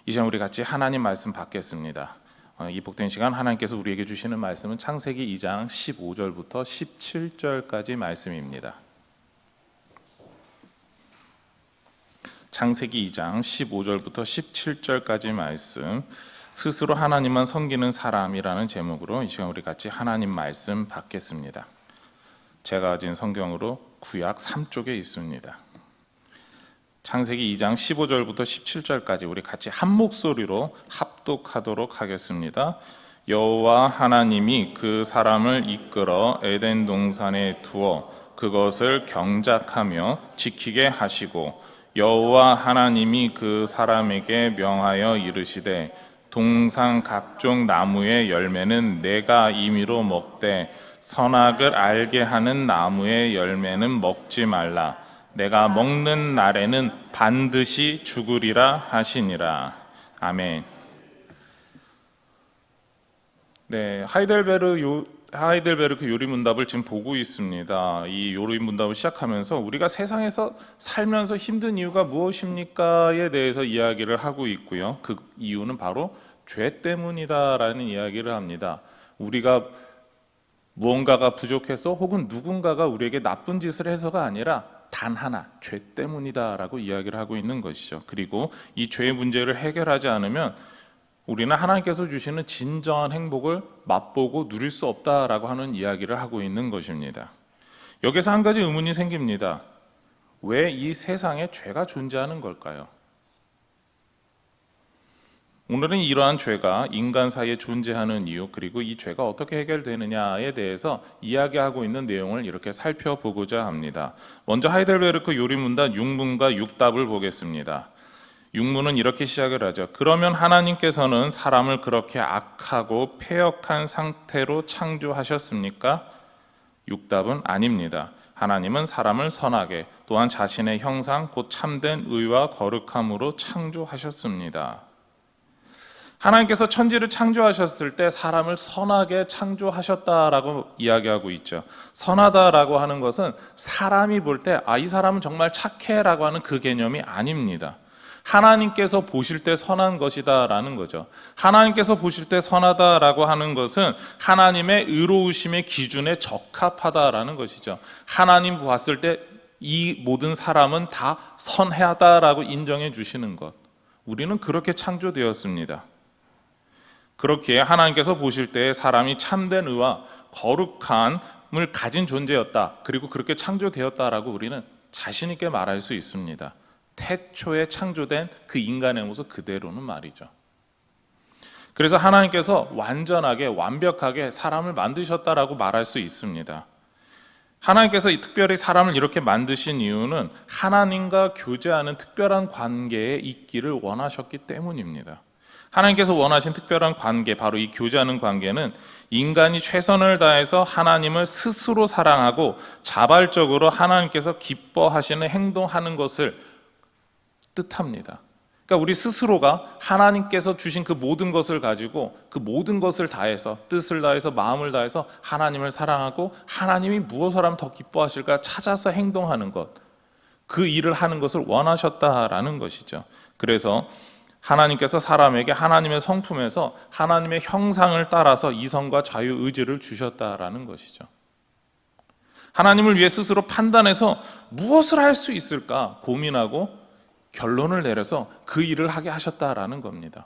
이 시간 우리 같이 하나님 말씀 받겠습니다. 이 복된 시간 하나님께서 우리에게 주시는 말씀은 창세기 2장 15절부터 17절까지 말씀입니다. 창세기 2장 15절부터 17절까지 말씀, 스스로 하나님만 섬기는 사람이라는 제목으로 이 시간 우리 같이 하나님 말씀 받겠습니다. 제가 가진 성경으로 구약 3쪽에 있습니다. 창세기 2장 15절부터 17절까지 우리 같이 한 목소리로 합독하도록 하겠습니다. 여호와 하나님이 그 사람을 이끌어 에덴 동산에 두어 그것을 경작하며 지키게 하시고, 여호와 하나님이 그 사람에게 명하여 이르시되, 동산 각종 나무의 열매는 내가 임의로 먹되 선악을 알게 하는 나무의 열매는 먹지 말라. 내가 먹는 날에는 반드시 죽으리라 하시니라. 아멘. 네, 하이델베르크 요리문답을 지금 보고 있습니다. 이 요리문답을 시작하면서 우리가 세상에서 살면서 힘든 이유가 무엇입니까에 대해서 이야기를 하고 있고요. 그 이유는 바로 죄 때문이다라는 이야기를 합니다. 우리가 무언가가 부족해서 혹은 누군가가 우리에게 나쁜 짓을 해서가 아니라 단 하나, 죄 때문이다라고 이야기를 하고 있는 것이죠. 그리고 이 죄의 문제를 해결하지 않으면 우리는 하나님께서 주시는 진정한 행복을 맛보고 누릴 수 없다라고 하는 이야기를 하고 있는 것입니다. 여기서 한 가지 의문이 생깁니다. 왜 이 세상에 죄가 존재하는 걸까요? 오늘은 이러한 죄가 인간 사이에 존재하는 이유, 그리고 이 죄가 어떻게 해결되느냐에 대해서 이야기하고 있는 내용을 이렇게 살펴보고자 합니다. 먼저 하이델베르크 요리문답 6문과 6답을 보겠습니다. 6문은 이렇게 시작을 하죠. 그러면 하나님께서는 사람을 그렇게 악하고 패역한 상태로 창조하셨습니까? 6답은 아닙니다. 하나님은 사람을 선하게, 또한 자신의 형상 곧 참된 의와 거룩함으로 창조하셨습니다. 하나님께서 천지를 창조하셨을 때 사람을 선하게 창조하셨다라고 이야기하고 있죠. 선하다라고 하는 것은 사람이 볼 때 이 사람은 정말 착해라고 하는 그 개념이 아닙니다. 하나님께서 보실 때 선한 것이다라는 거죠. 하나님께서 보실 때 선하다라고 하는 것은 하나님의 의로우심의 기준에 적합하다라는 것이죠. 하나님 봤을 때 이 모든 사람은 다 선하다라고 인정해 주시는 것. 우리는 그렇게 창조되었습니다. 그렇게 하나님께서 보실 때 사람이 참된 의와 거룩함을 가진 존재였다, 그리고 그렇게 창조되었다라고 우리는 자신 있게 말할 수 있습니다. 태초에 창조된 그 인간의 모습 그대로는 말이죠. 그래서 하나님께서 완전하게 완벽하게 사람을 만드셨다라고 말할 수 있습니다. 하나님께서 특별히 사람을 이렇게 만드신 이유는 하나님과 교제하는 특별한 관계에 있기를 원하셨기 때문입니다. 하나님께서 원하신 특별한 관계, 바로 이 교제하는 관계는 인간이 최선을 다해서 하나님을 스스로 사랑하고 자발적으로 하나님께서 기뻐하시는 행동하는 것을 뜻합니다. 그러니까 우리 스스로가 하나님께서 주신 그 모든 것을 가지고 그 모든 것을 다해서, 뜻을 다해서, 마음을 다해서 하나님을 사랑하고 하나님이 무엇을 하면 더 기뻐하실까 찾아서 행동하는 것, 그 일을 하는 것을 원하셨다라는 것이죠. 그래서 하나님께서 사람에게 하나님의 성품에서 하나님의 형상을 따라서 이성과 자유의지를 주셨다라는 것이죠. 하나님을 위해 스스로 판단해서 무엇을 할 수 있을까 고민하고 결론을 내려서 그 일을 하게 하셨다라는 겁니다.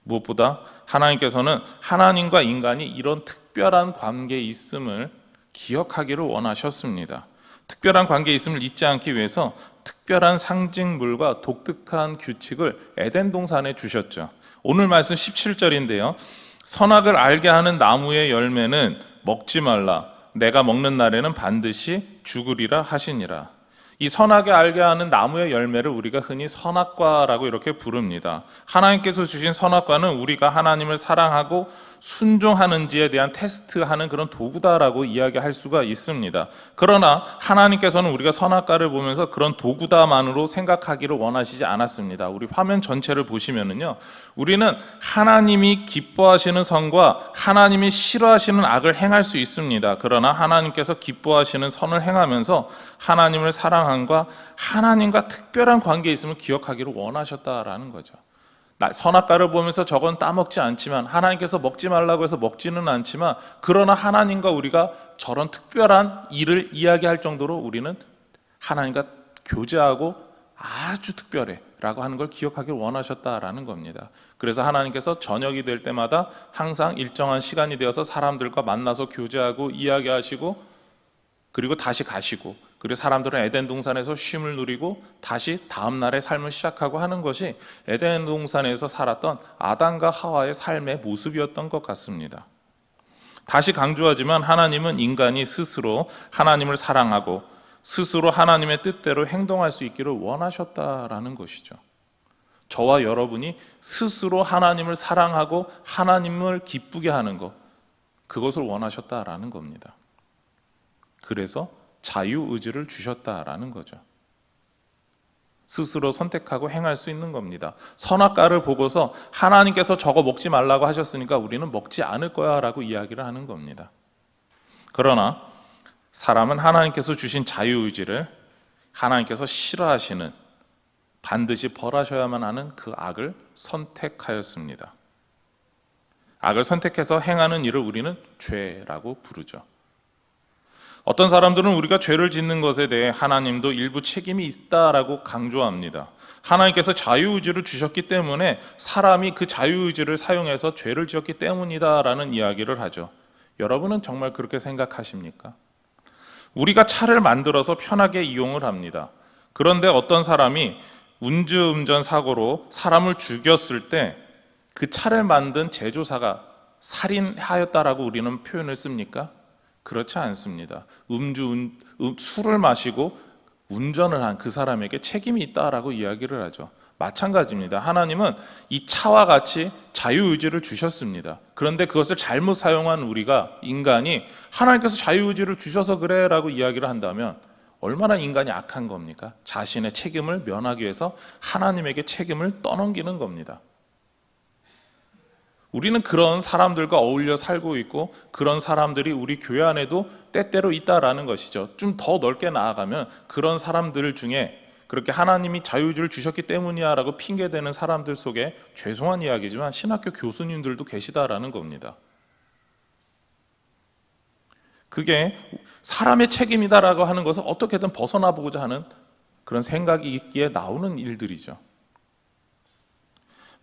무엇보다 하나님께서는 하나님과 인간이 이런 특별한 관계에 있음을 기억하기를 원하셨습니다. 특별한 관계에 있음을 잊지 않기 위해서 특별한 상징물과 독특한 규칙을 에덴 동산에 주셨죠. 오늘 말씀 17절인데요. 선악을 알게 하는 나무의 열매는 먹지 말라. 내가 먹는 날에는 반드시 죽으리라 하시니라. 이 선악을 알게 하는 나무의 열매를 우리가 흔히 선악과라고 이렇게 부릅니다. 하나님께서 주신 선악과는 우리가 하나님을 사랑하고 순종하는지에 대한 테스트하는 그런 도구다라고 이야기할 수가 있습니다. 그러나 하나님께서는 우리가 선악과를 보면서 그런 도구다만으로 생각하기를 원하시지 않았습니다. 우리 화면 전체를 보시면은요, 우리는 하나님이 기뻐하시는 선과 하나님이 싫어하시는 악을 행할 수 있습니다. 그러나 하나님께서 기뻐하시는 선을 행하면서 하나님을 사랑함과 하나님과 특별한 관계에 있음을 기억하기를 원하셨다라는 거죠. 선악과를 보면서 저건 따먹지 않지만, 하나님께서 먹지 말라고 해서 먹지는 않지만, 그러나 하나님과 우리가 저런 특별한 일을 이야기할 정도로 우리는 하나님과 교제하고 아주 특별해 라고 하는 걸 기억하길 원하셨다라는 겁니다. 그래서 하나님께서 저녁이 될 때마다 항상 일정한 시간이 되어서 사람들과 만나서 교제하고 이야기하시고, 그리고 다시 가시고, 그리고 사람들은 에덴 동산에서 쉼을 누리고 다시 다음 날의 삶을 시작하고 하는 것이 에덴 동산에서 살았던 아담과 하와의 삶의 모습이었던 것 같습니다. 다시 강조하지만 하나님은 인간이 스스로 하나님을 사랑하고 스스로 하나님의 뜻대로 행동할 수 있기를 원하셨다라는 것이죠. 저와 여러분이 스스로 하나님을 사랑하고 하나님을 기쁘게 하는 것, 그것을 원하셨다라는 겁니다. 그래서 자유의지를 주셨다라는 거죠. 스스로 선택하고 행할 수 있는 겁니다. 선악과를 보고서 하나님께서 저거 먹지 말라고 하셨으니까 우리는 먹지 않을 거야 라고 이야기를 하는 겁니다. 그러나 사람은 하나님께서 주신 자유의지를 하나님께서 싫어하시는, 반드시 벌하셔야만 하는 그 악을 선택하였습니다. 악을 선택해서 행하는 일을 우리는 죄라고 부르죠. 어떤 사람들은 우리가 죄를 짓는 것에 대해 하나님도 일부 책임이 있다라고 강조합니다. 하나님께서 자유의지를 주셨기 때문에 사람이 그 자유의지를 사용해서 죄를 지었기 때문이다라는 이야기를 하죠. 여러분은 정말 그렇게 생각하십니까? 우리가 차를 만들어서 편하게 이용을 합니다. 그런데 어떤 사람이 음주운전 사고로 사람을 죽였을 때 그 차를 만든 제조사가 살인하였다라고 우리는 표현을 씁니까? 그렇지 않습니다. 술을 마시고 운전을 한 그 사람에게 책임이 있다라고 이야기를 하죠. 마찬가지입니다. 하나님은 이 차와 같이 자유의지를 주셨습니다. 그런데 그것을 잘못 사용한 우리가, 인간이 하나님께서 자유의지를 주셔서 그래 라고 이야기를 한다면 얼마나 인간이 악한 겁니까? 자신의 책임을 면하기 위해서 하나님에게 책임을 떠넘기는 겁니다. 우리는 그런 사람들과 어울려 살고 있고 그런 사람들이 우리 교회 안에도 때때로 있다라는 것이죠. 좀 더 넓게 나아가면 그런 사람들 중에 그렇게 하나님이 자유의지를 주셨기 때문이야 라고 핑계대는 사람들 속에, 죄송한 이야기지만 신학교 교수님들도 계시다라는 겁니다. 그게 사람의 책임이다라고 하는 것을 어떻게든 벗어나 보고자 하는 그런 생각이 있기에 나오는 일들이죠.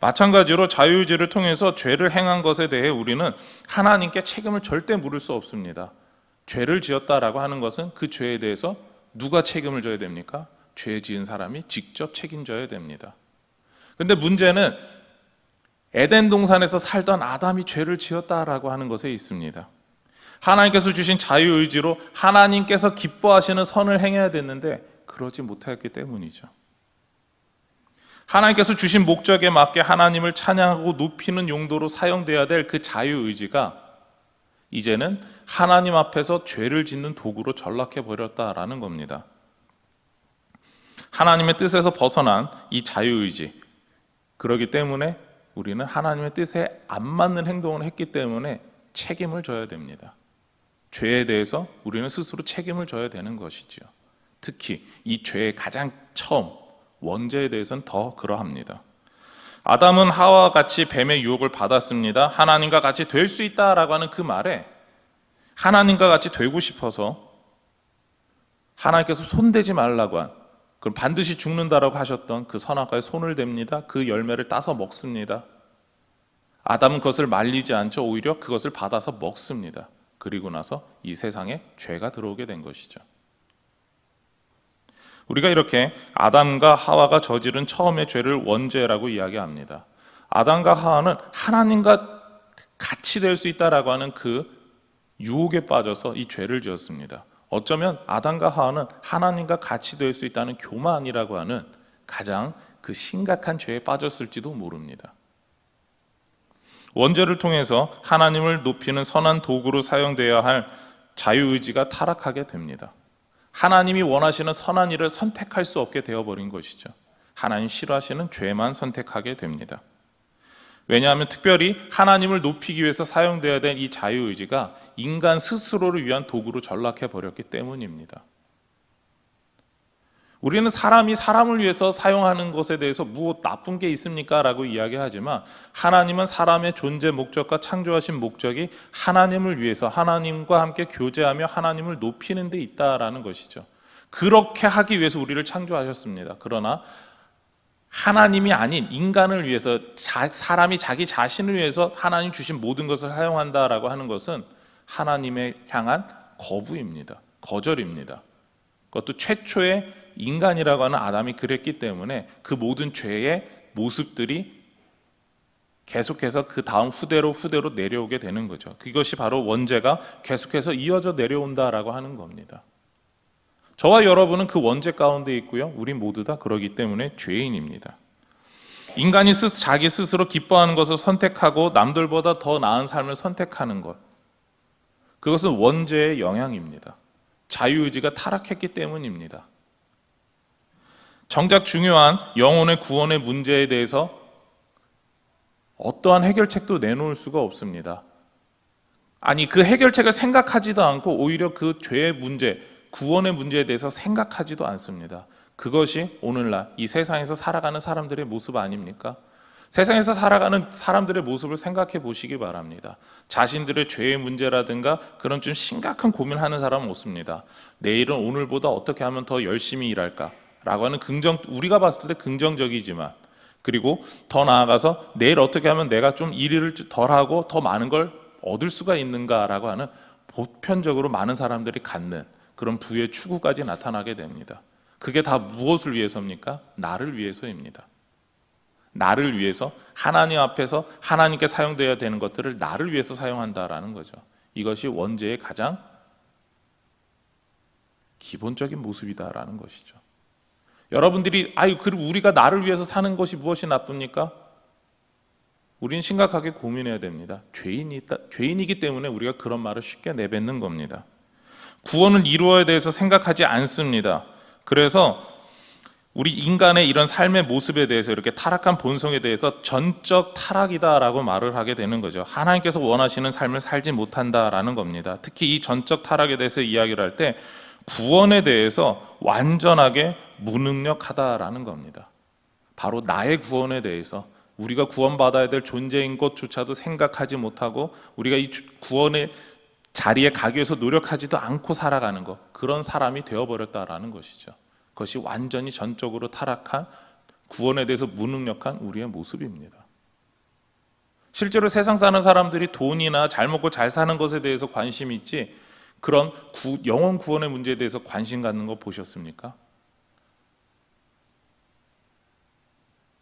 마찬가지로 자유의지를 통해서 죄를 행한 것에 대해 우리는 하나님께 책임을 절대 물을 수 없습니다. 죄를 지었다라고 하는 것은 그 죄에 대해서 누가 책임을 져야 됩니까? 죄 지은 사람이 직접 책임져야 됩니다. 그런데 문제는 에덴 동산에서 살던 아담이 죄를 지었다라고 하는 것에 있습니다. 하나님께서 주신 자유의지로 하나님께서 기뻐하시는 선을 행해야 됐는데 그러지 못했기 때문이죠. 하나님께서 주신 목적에 맞게 하나님을 찬양하고 높이는 용도로 사용돼야 될 그 자유의지가 이제는 하나님 앞에서 죄를 짓는 도구로 전락해 버렸다라는 겁니다. 하나님의 뜻에서 벗어난 이 자유의지, 그렇기 때문에 우리는 하나님의 뜻에 안 맞는 행동을 했기 때문에 책임을 져야 됩니다. 죄에 대해서 우리는 스스로 책임을 져야 되는 것이죠. 특히 이 죄의 가장 처음 원죄에 대해서는 더 그러합니다. 아담은 하와와 같이 뱀의 유혹을 받았습니다. 하나님과 같이 될 수 있다라고 하는 그 말에 하나님과 같이 되고 싶어서 하나님께서 손대지 말라고 한, 그럼 반드시 죽는다라고 하셨던 그 선악과에 손을 댑니다. 그 열매를 따서 먹습니다. 아담은 그것을 말리지 않죠. 오히려 그것을 받아서 먹습니다. 그리고 나서 이 세상에 죄가 들어오게 된 것이죠. 우리가 이렇게 아담과 하와가 저지른 처음의 죄를 원죄라고 이야기합니다. 아담과 하와는 하나님과 같이 될 수 있다라고 하는 그 유혹에 빠져서 이 죄를 지었습니다. 어쩌면 아담과 하와는 하나님과 같이 될 수 있다는 교만이라고 하는 가장 그 심각한 죄에 빠졌을지도 모릅니다. 원죄를 통해서 하나님을 높이는 선한 도구로 사용되어야 할 자유의지가 타락하게 됩니다. 하나님이 원하시는 선한 일을 선택할 수 없게 되어버린 것이죠. 하나님 싫어하시는 죄만 선택하게 됩니다. 왜냐하면 특별히 하나님을 높이기 위해서 사용되어야 될 이 자유의지가 인간 스스로를 위한 도구로 전락해 버렸기 때문입니다. 우리는 사람이 사람을 위해서 사용하는 것에 대해서 무엇 나쁜 게 있습니까? 라고 이야기하지만 하나님은 사람의 존재 목적과 창조하신 목적이 하나님을 위해서 하나님과 함께 교제하며 하나님을 높이는 데 있다라는 것이죠. 그렇게 하기 위해서 우리를 창조하셨습니다. 그러나 하나님이 아닌 인간을 위해서 사람이 자기 자신을 위해서 하나님 주신 모든 것을 사용한다라고 하는 것은 하나님의 향한 거부입니다. 거절입니다. 그것도 최초의 인간이라고 하는 아담이 그랬기 때문에 그 모든 죄의 모습들이 계속해서 그 다음 후대로 내려오게 되는 거죠. 그것이 바로 원죄가 계속해서 이어져 내려온다라고 하는 겁니다. 저와 여러분은 그 원죄 가운데 있고요. 우리 모두 다 그러기 때문에 죄인입니다. 인간이 자기 스스로 기뻐하는 것을 선택하고 남들보다 더 나은 삶을 선택하는 것, 그것은 원죄의 영향입니다. 자유의지가 타락했기 때문입니다. 정작 중요한 영혼의 구원의 문제에 대해서 어떠한 해결책도 내놓을 수가 없습니다. 아니, 그 해결책을 생각하지도 않고 오히려 그 죄의 문제, 구원의 문제에 대해서 생각하지도 않습니다. 그것이 오늘날 이 세상에서 살아가는 사람들의 모습 아닙니까? 세상에서 살아가는 사람들의 모습을 생각해 보시기 바랍니다. 자신들의 죄의 문제라든가 그런 좀 심각한 고민하는 사람은 없습니다. 내일은 오늘보다 어떻게 하면 더 열심히 일할까? 라고 하는 우리가 봤을 때 긍정적이지만, 그리고 더 나아가서 내일 어떻게 하면 내가 좀 일을 덜하고 더 많은 걸 얻을 수가 있는가라고 하는 보편적으로 많은 사람들이 갖는 그런 부의 추구까지 나타나게 됩니다. 그게 다 무엇을 위해서입니까? 나를 위해서입니다. 나를 위해서, 하나님 앞에서 하나님께 사용되어야 되는 것들을 나를 위해서 사용한다라는 거죠. 이것이 원죄의 가장 기본적인 모습이다라는 것이죠. 여러분들이 그럼 우리가 나를 위해서 사는 것이 무엇이 나쁩니까? 우리는 심각하게 고민해야 됩니다. 죄인이기 때문에 우리가 그런 말을 쉽게 내뱉는 겁니다. 구원을 이루어야 돼서 생각하지 않습니다. 그래서 우리 인간의 이런 삶의 모습에 대해서, 이렇게 타락한 본성에 대해서 전적 타락이다라고 말을 하게 되는 거죠. 하나님께서 원하시는 삶을 살지 못한다라는 겁니다. 특히 이 전적 타락에 대해서 이야기를 할 때 구원에 대해서 완전하게 무능력하다라는 겁니다. 바로 나의 구원에 대해서, 우리가 구원받아야 될 존재인 것조차도 생각하지 못하고 우리가 이 구원의 자리에 가기 위해서 노력하지도 않고 살아가는 것, 그런 사람이 되어버렸다라는 것이죠. 그것이 완전히 전적으로 타락한, 구원에 대해서 무능력한 우리의 모습입니다. 실제로 세상 사는 사람들이 돈이나 잘 먹고 잘 사는 것에 대해서 관심이 있지, 그런 영혼 구원의 문제에 대해서 관심 갖는 거 보셨습니까?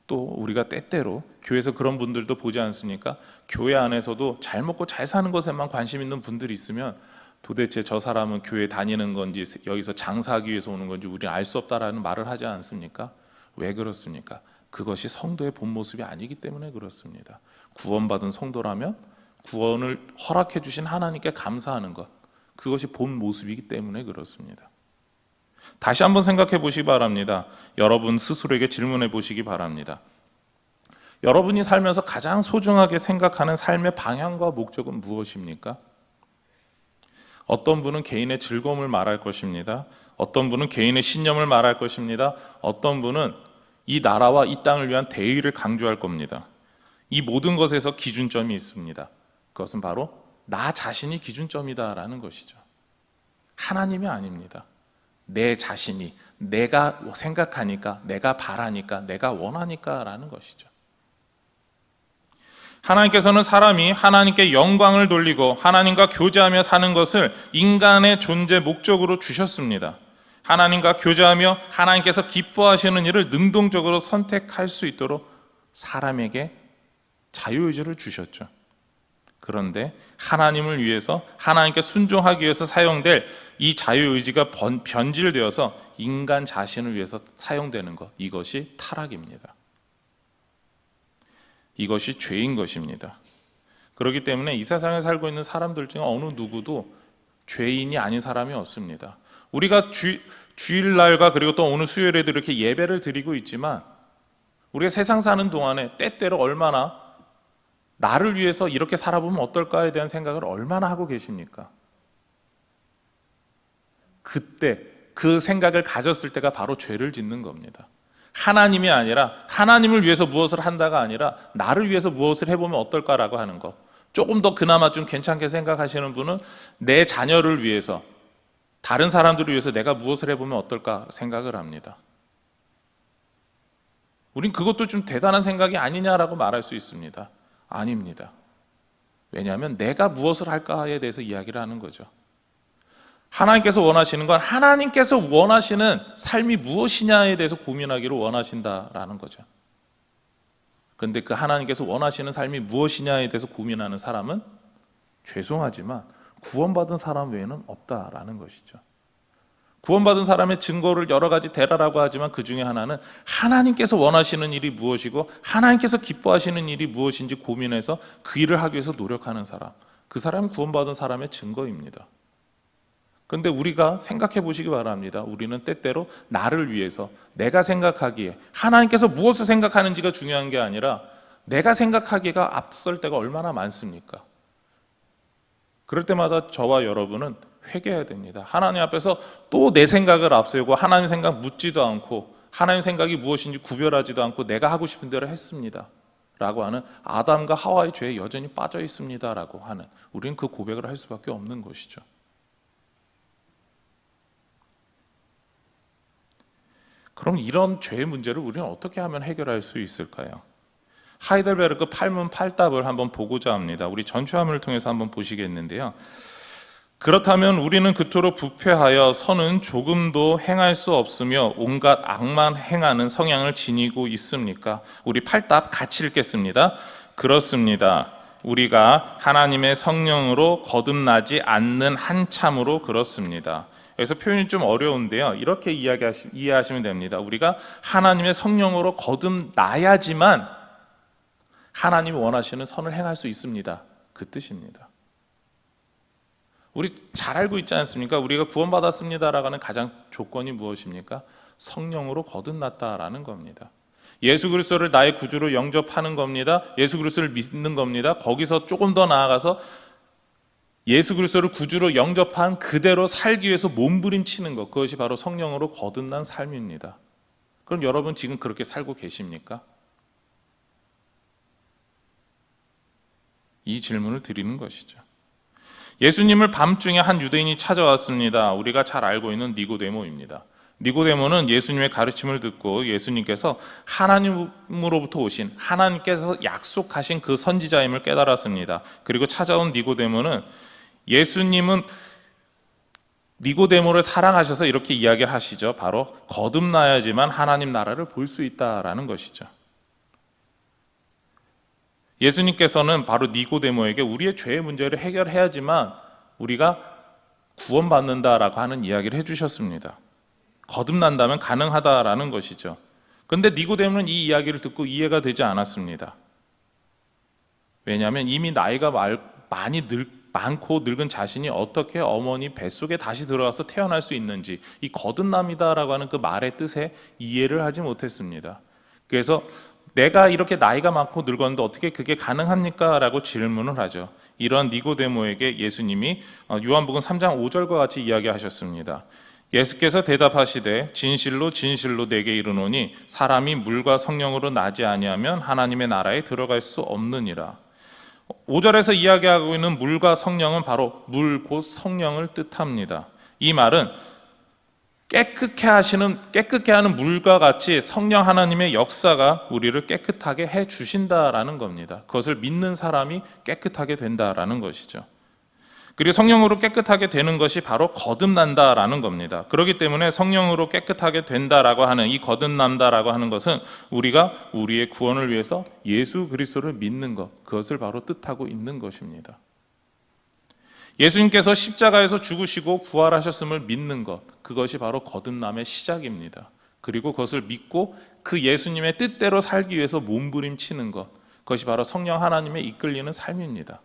또 우리가 때때로 교회에서 그런 분들도 보지 않습니까? 교회 안에서도 잘 먹고 잘 사는 것에만 관심 있는 분들이 있으면 도대체 저 사람은 교회 다니는 건지 여기서 장사하기 위해서 오는 건지 우리는 알 수 없다라는 말을 하지 않습니까? 왜 그렇습니까? 그것이 성도의 본 모습이 아니기 때문에 그렇습니다. 구원받은 성도라면 구원을 허락해 주신 하나님께 감사하는 것, 그것이 본 모습이기 때문에 그렇습니다. 다시 한번 생각해 보시기 바랍니다. 여러분 스스로에게 질문해 보시기 바랍니다. 여러분이 살면서 가장 소중하게 생각하는 삶의 방향과 목적은 무엇입니까? 어떤 분은 개인의 즐거움을 말할 것입니다. 어떤 분은 개인의 신념을 말할 것입니다. 어떤 분은 이 나라와 이 땅을 위한 대의를 강조할 겁니다. 이 모든 것에서 기준점이 있습니다. 그것은 바로 나 자신이 기준점이다라는 것이죠. 하나님이 아닙니다. 내 자신이, 내가 생각하니까, 내가 바라니까, 내가 원하니까 라는 것이죠. 하나님께서는 사람이 하나님께 영광을 돌리고 하나님과 교제하며 사는 것을 인간의 존재 목적으로 주셨습니다. 하나님과 교제하며 하나님께서 기뻐하시는 일을 능동적으로 선택할 수 있도록 사람에게 자유의지를 주셨죠. 그런데 하나님을 위해서, 하나님께 순종하기 위해서 사용될 이 자유의지가 변질되어서 인간 자신을 위해서 사용되는 것, 이것이 타락입니다. 이것이 죄인 것입니다. 그렇기 때문에 이 세상에 살고 있는 사람들 중에 어느 누구도 죄인이 아닌 사람이 없습니다. 우리가 주일날과 그리고 또 오늘 수요일에도 이렇게 예배를 드리고 있지만 우리가 세상 사는 동안에 때때로 얼마나 나를 위해서 이렇게 살아보면 어떨까에 대한 생각을 얼마나 하고 계십니까? 그때 그 생각을 가졌을 때가 바로 죄를 짓는 겁니다. 하나님이 아니라 하나님을 위해서 무엇을 한다가 아니라 나를 위해서 무엇을 해보면 어떨까라고 하는 거. 조금 더 그나마 좀 괜찮게 생각하시는 분은 내 자녀를 위해서, 다른 사람들을 위해서 내가 무엇을 해보면 어떨까 생각을 합니다. 우린 그것도 좀 대단한 생각이 아니냐라고 말할 수 있습니다. 아닙니다. 왜냐하면 내가 무엇을 할까에 대해서 이야기를 하는 거죠. 하나님께서 원하시는 건 하나님께서 원하시는 삶이 무엇이냐에 대해서 고민하기를 원하신다라는 거죠. 그런데 그 하나님께서 원하시는 삶이 무엇이냐에 대해서 고민하는 사람은 죄송하지만 구원받은 사람 외에는 없다라는 것이죠. 구원받은 사람의 증거를 여러 가지 대라라고 하지만 그 중에 하나는 하나님께서 원하시는 일이 무엇이고 하나님께서 기뻐하시는 일이 무엇인지 고민해서 그 일을 하기 위해서 노력하는 사람, 그 사람이 구원받은 사람의 증거입니다. 그런데 우리가 생각해 보시기 바랍니다. 우리는 때때로 나를 위해서, 내가 생각하기에 하나님께서 무엇을 생각하는지가 중요한 게 아니라 내가 생각하기가 앞설 때가 얼마나 많습니까? 그럴 때마다 저와 여러분은 회개해야 됩니다. 하나님 앞에서 또 내 생각을 앞세우고 하나님 생각 묻지도 않고 하나님 생각이 무엇인지 구별하지도 않고 내가 하고 싶은 대로 했습니다 라고 하는 아담과 하와의 죄에 여전히 빠져 있습니다 라고 하는, 우리는 그 고백을 할 수밖에 없는 것이죠. 그럼 이런 죄의 문제를 우리는 어떻게 하면 해결할 수 있을까요? 하이델베르크 팔문팔답을 한번 보고자 합니다. 우리 전체화면을 통해서 한번 보시겠는데요. 그렇다면 우리는 그토록 부패하여 선은 조금도 행할 수 없으며 온갖 악만 행하는 성향을 지니고 있습니까? 우리 팔답 같이 읽겠습니다. 그렇습니다. 우리가 하나님의 성령으로 거듭나지 않는 한참으로 그렇습니다. 여기서 표현이 좀 어려운데요. 이렇게 이해하시면 됩니다. 우리가 하나님의 성령으로 거듭나야지만 하나님이 원하시는 선을 행할 수 있습니다. 그 뜻입니다. 우리 잘 알고 있지 않습니까? 우리가 구원받았습니다라고 하는 가장 조건이 무엇입니까? 성령으로 거듭났다라는 겁니다. 예수 그리스도를 나의 구주로 영접하는 겁니다. 예수 그리스도를 믿는 겁니다. 거기서 조금 더 나아가서 예수 그리스도를 구주로 영접한 그대로 살기 위해서 몸부림치는 것, 그것이 바로 성령으로 거듭난 삶입니다. 그럼 여러분 지금 그렇게 살고 계십니까? 이 질문을 드리는 것이죠. 예수님을 밤중에 한 유대인이 찾아왔습니다. 우리가 잘 알고 있는 니고데모입니다. 니고데모는 예수님의 가르침을 듣고 예수님께서 하나님으로부터 오신, 하나님께서 약속하신 그 선지자임을 깨달았습니다. 그리고 찾아온 니고데모는 예수님은 니고데모를 사랑하셔서 이렇게 이야기를 하시죠. 바로 거듭나야지만 하나님 나라를 볼 수 있다라는 것이죠. 예수님께서는 바로 니고데모에게 우리의 죄의 문제를 해결해야지만 우리가 구원받는다라고 하는 이야기를 해주셨습니다. 거듭난다면 가능하다라는 것이죠. 그런데 니고데모는 이 이야기를 듣고 이해가 되지 않았습니다. 왜냐하면 이미 나이가 많고 늙은 자신이 어떻게 어머니 뱃속에 다시 들어가서 태어날 수 있는지, 이 거듭남이다라고 하는 그 말의 뜻에 이해를 하지 못했습니다. 그래서 내가 이렇게 나이가 많고 늙었는데 어떻게 그게 가능합니까? 라고 질문을 하죠. 이런 니고데모에게 예수님이 요한복음 3장 5절과 같이 이야기하셨습니다. 예수께서 대답하시되 진실로 진실로 내게 이르노니 사람이 물과 성령으로 나지 아니하면 하나님의 나라에 들어갈 수 없느니라. 5절에서 이야기하고 있는 물과 성령은 바로 물 곧 성령을 뜻합니다. 이 말은 깨끗게 하는 물과 같이 성령 하나님의 역사가 우리를 깨끗하게 해 주신다라는 겁니다. 그것을 믿는 사람이 깨끗하게 된다라는 것이죠. 그리고 성령으로 깨끗하게 되는 것이 바로 거듭난다라는 겁니다. 그렇기 때문에 성령으로 깨끗하게 된다라고 하는, 이 거듭난다라고 하는 것은 우리가 우리의 구원을 위해서 예수 그리스도를 믿는 것, 그것을 바로 뜻하고 있는 것입니다. 예수님께서 십자가에서 죽으시고 부활하셨음을 믿는 것, 그것이 바로 거듭남의 시작입니다. 그리고 그것을 믿고 그 예수님의 뜻대로 살기 위해서 몸부림치는 것, 그것이 바로 성령 하나님의 이끌리는 삶입니다.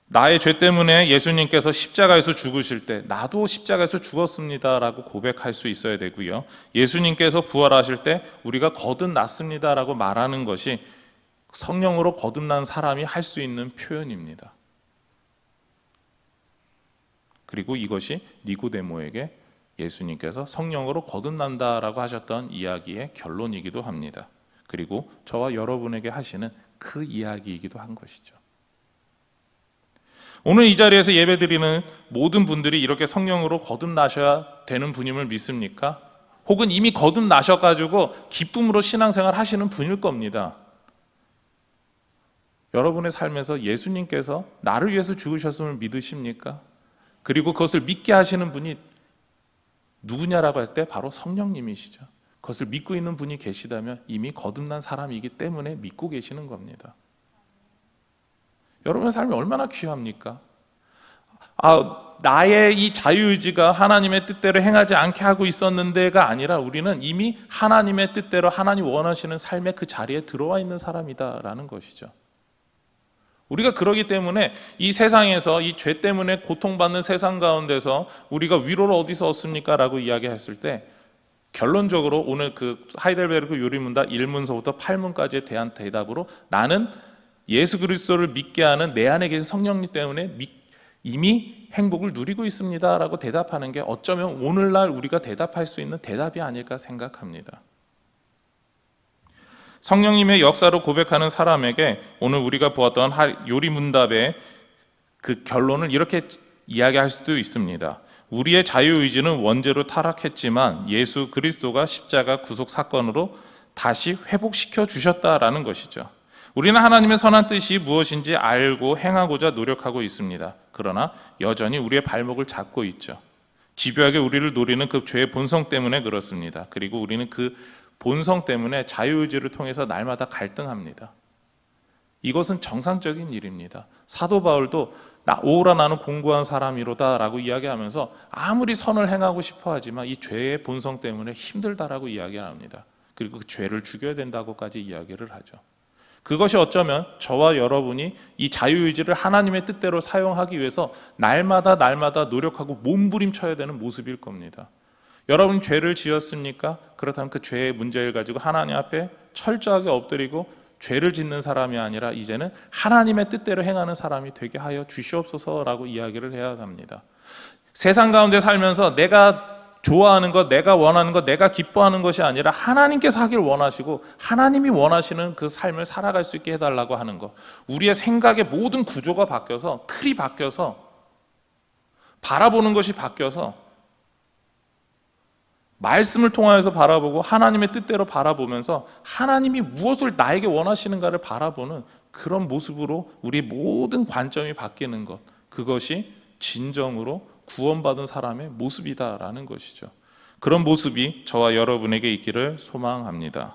나의 죄 때문에 예수님께서 십자가에서 죽으실 때 나도 십자가에서 죽었습니다라고 고백할 수 있어야 되고요. 예수님께서 부활하실 때 우리가 거듭났습니다라고 말하는 것이 성령으로 거듭난 사람이 할 수 있는 표현입니다. 그리고 이것이 니고데모에게 예수님께서 성령으로 거듭난다라고 하셨던 이야기의 결론이기도 합니다. 그리고 저와 여러분에게 하시는 그 이야기이기도 한 것이죠. 오늘 이 자리에서 예배드리는 모든 분들이 이렇게 성령으로 거듭나셔야 되는 분임을 믿습니까? 혹은 이미 거듭나셔가지고 기쁨으로 신앙생활 하시는 분일 겁니다. 여러분의 삶에서 예수님께서 나를 위해서 죽으셨음을 믿으십니까? 그리고 그것을 믿게 하시는 분이 누구냐라고 했을 때 바로 성령님이시죠. 그것을 믿고 있는 분이 계시다면 이미 거듭난 사람이기 때문에 믿고 계시는 겁니다. 여러분의 삶이 얼마나 귀합니까? 나의 이 자유의지가 하나님의 뜻대로 행하지 않게 하고 있었는데가 아니라 우리는 이미 하나님의 뜻대로 하나님 원하시는 삶의 그 자리에 들어와 있는 사람이다라는 것이죠. 우리가 그러기 때문에 이 세상에서 이 죄 때문에 고통받는 세상 가운데서 우리가 위로를 어디서 얻습니까? 라고 이야기했을 때 결론적으로 오늘 그 하이델베르크 요리문답 1문서부터 8문까지에 대한 대답으로 나는 예수 그리스도를 믿게 하는 내 안에 계신 성령님 때문에 이미 행복을 누리고 있습니다 라고 대답하는 게 어쩌면 오늘날 우리가 대답할 수 있는 대답이 아닐까 생각합니다. 성령님의 역사로 고백하는 사람에게 오늘 우리가 보았던 요리문답의 그 결론을 이렇게 이야기할 수도 있습니다. 우리의 자유의지는 원죄로 타락했지만 예수 그리스도가 십자가 구속 사건으로 다시 회복시켜 주셨다라는 것이죠. 우리는 하나님의 선한 뜻이 무엇인지 알고 행하고자 노력하고 있습니다. 그러나 여전히 우리의 발목을 잡고 있죠. 집요하게 우리를 노리는 그 죄의 본성 때문에 그렇습니다. 그리고 우리는 그 본성 때문에 자유의지를 통해서 날마다 갈등합니다. 이것은 정상적인 일입니다. 사도 바울도 오라 나는 공고한 사람이로다 라고 이야기하면서 아무리 선을 행하고 싶어 하지만 이 죄의 본성 때문에 힘들다라고 이야기를 합니다. 그리고 그 죄를 죽여야 된다고까지 이야기를 하죠. 그것이 어쩌면 저와 여러분이 이 자유의지를 하나님의 뜻대로 사용하기 위해서 날마다 노력하고 몸부림쳐야 되는 모습일 겁니다. 여러분 죄를 지었습니까? 그렇다면 그 죄의 문제를 가지고 하나님 앞에 철저하게 엎드리고 죄를 짓는 사람이 아니라 이제는 하나님의 뜻대로 행하는 사람이 되게 하여 주시옵소서라고 이야기를 해야 합니다. 세상 가운데 살면서 내가 좋아하는 것, 내가 원하는 것, 내가 기뻐하는 것이 아니라 하나님께서 하길 원하시고 하나님이 원하시는 그 삶을 살아갈 수 있게 해달라고 하는 것. 우리의 생각의 모든 구조가 바뀌어서 틀이 바뀌어서 바라보는 것이 바뀌어서 말씀을 통하여서 바라보고 하나님의 뜻대로 바라보면서 하나님이 무엇을 나에게 원하시는가를 바라보는 그런 모습으로 우리 모든 관점이 바뀌는 것, 그것이 진정으로 구원받은 사람의 모습이다라는 것이죠. 그런 모습이 저와 여러분에게 있기를 소망합니다.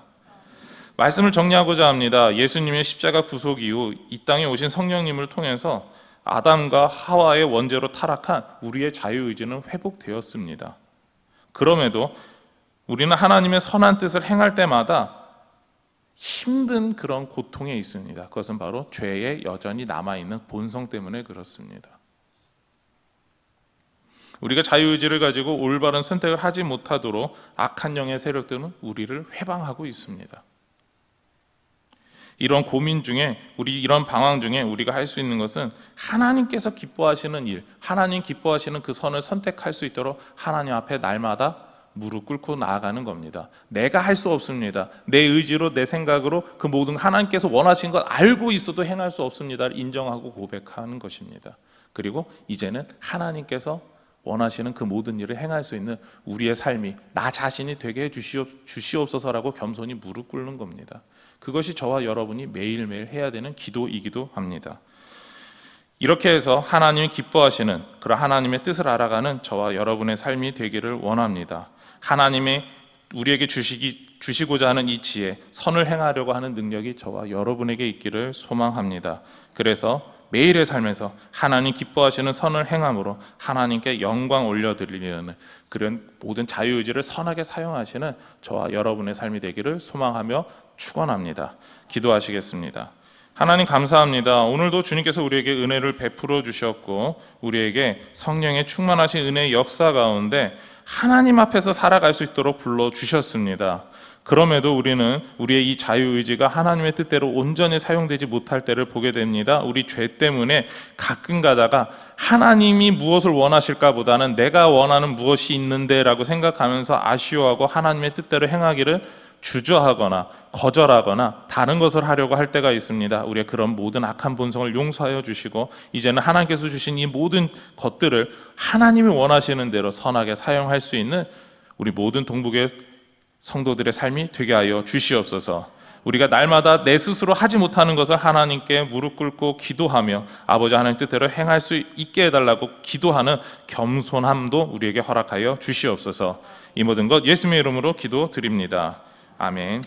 말씀을 정리하고자 합니다. 예수님의 십자가 구속 이후 이 땅에 오신 성령님을 통해서 아담과 하와의 원죄로 타락한 우리의 자유의지는 회복되었습니다. 그럼에도 우리는 하나님의 선한 뜻을 행할 때마다 힘든 그런 고통에 있습니다. 그것은 바로 죄에 여전히 남아있는 본성 때문에 그렇습니다. 우리가 자유의지를 가지고 올바른 선택을 하지 못하도록 악한 영의 세력들은 우리를 회방하고 있습니다. 이런 고민 중에 이런 방황 중에 우리가 할 수 있는 것은 하나님께서 기뻐하시는 일, 하나님 기뻐하시는 그 선을 선택할 수 있도록 하나님 앞에 날마다 무릎 꿇고 나아가는 겁니다. 내가 할 수 없습니다. 내 의지로 내 생각으로 그 모든 하나님께서 원하신 것 알고 있어도 행할 수 없습니다를 인정하고 고백하는 것입니다. 그리고 이제는 하나님께서 원하시는 그 모든 일을 행할 수 있는 우리의 삶이 나 자신이 되게 해 주시옵소서라고 겸손히 무릎 꿇는 겁니다. 그것이 저와 여러분이 매일매일 해야 되는 기도이기도 합니다. 이렇게 해서 하나님이 기뻐하시는 그런 하나님의 뜻을 알아가는 저와 여러분의 삶이 되기를 원합니다. 하나님이 우리에게 주시고자 하는 이 지혜, 선을 행하려고 하는 능력이 저와 여러분에게 있기를 소망합니다. 그래서 매일의 삶에서 하나님 기뻐하시는 선을 행함으로 하나님께 영광 올려드리려는 그런 모든 자유의지를 선하게 사용하시는 저와 여러분의 삶이 되기를 소망하며 축원합니다. 기도하시겠습니다. 하나님 감사합니다. 오늘도 주님께서 우리에게 은혜를 베풀어 주셨고 우리에게 성령의 충만하신 은혜의 역사 가운데 하나님 앞에서 살아갈 수 있도록 불러주셨습니다. 그럼에도 우리는 우리의 이 자유의지가 하나님의 뜻대로 온전히 사용되지 못할 때를 보게 됩니다. 우리 죄 때문에 가끔 가다가 하나님이 무엇을 원하실까 보다는 내가 원하는 무엇이 있는데 라고 생각하면서 아쉬워하고 하나님의 뜻대로 행하기를 주저하거나 거절하거나 다른 것을 하려고 할 때가 있습니다. 우리의 그런 모든 악한 본성을 용서하여 주시고 이제는 하나님께서 주신 이 모든 것들을 하나님이 원하시는 대로 선하게 사용할 수 있는 우리 모든 동북의 성도들의 삶이 되게 하여 주시옵소서. 우리가 날마다 내 스스로 하지 못하는 것을 하나님께 무릎 꿇고 기도하며 아버지 하나님 뜻대로 행할 수 있게 해달라고 기도하는 겸손함도 우리에게 허락하여 주시옵소서. 이 모든 것 예수님의 이름으로 기도드립니다. 아멘.